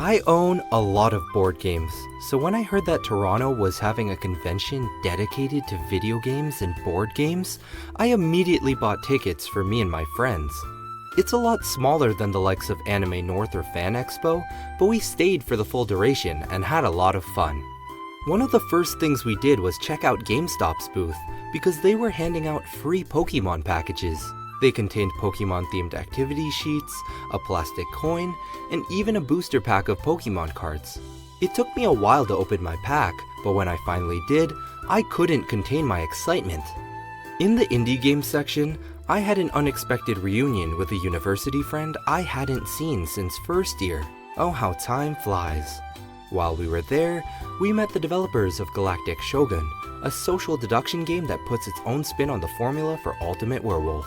I own a lot of board games, so when I heard that Toronto was having a convention dedicated to video games and board games, I immediately bought tickets for me and my friends. It's a lot smaller than the likes of Anime North or Fan Expo, but we stayed for the full duration and had a lot of fun. One of the first things we did was check out GameStop's booth, because they were handing out free Pokemon packages. They contained Pokemon-themed activity sheets, a plastic coin, and even a booster pack of Pokemon cards. It took me a while to open my pack, but when I finally did, I couldn't contain my excitement. In the indie game section, I had an unexpected reunion with a university friend I hadn't seen since first year. Oh, how time flies. While we were there, we met the developers of Galactic Shogun, a social deduction game that puts its own spin on the formula for Ultimate Werewolf.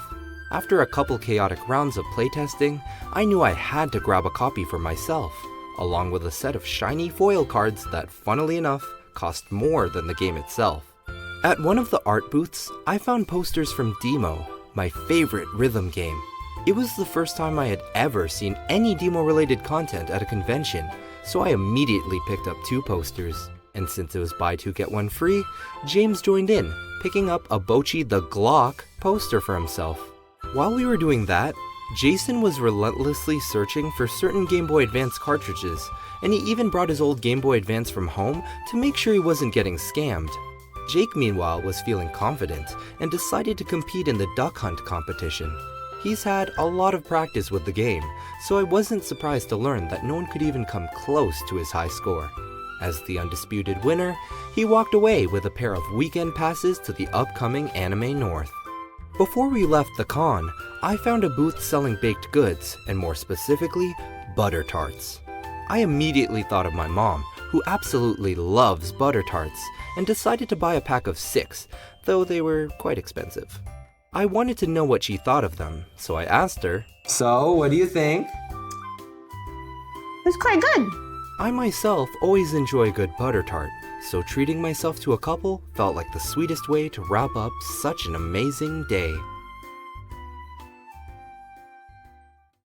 After a couple chaotic rounds of playtesting, I knew I had to grab a copy for myself, along with a set of shiny foil cards that, funnily enough, cost more than the game itself. At one of the art booths, I found posters from Demo, my favorite rhythm game. It was the first time I had ever seen any Demo-related content at a convention, so I immediately picked up 2 posters. And since it was buy 2 get 1 free, James joined in, picking up a Bochi the Glock poster for himself. While we were doing that, Jason was relentlessly searching for certain Game Boy Advance cartridges, and he even brought his old Game Boy Advance from home to make sure he wasn't getting scammed. Jake, meanwhile, was feeling confident and decided to compete in the duck hunt competition. He's had a lot of practice with the game, so I wasn't surprised to learn that no one could even come close to his high score. As the undisputed winner, he walked away with a pair of weekend passes to the upcoming Anime North. Before we left the con, I found a booth selling baked goods, and more specifically, butter tarts. I immediately thought of my mom, who absolutely loves butter tarts, and decided to buy a pack of 6, though they were quite expensive. I wanted to know what she thought of them, so I asked her, "So, what do you think?" It's quite good. I myself always enjoy a good butter tart, so treating myself to a couple felt like the sweetest way to wrap up such an amazing day.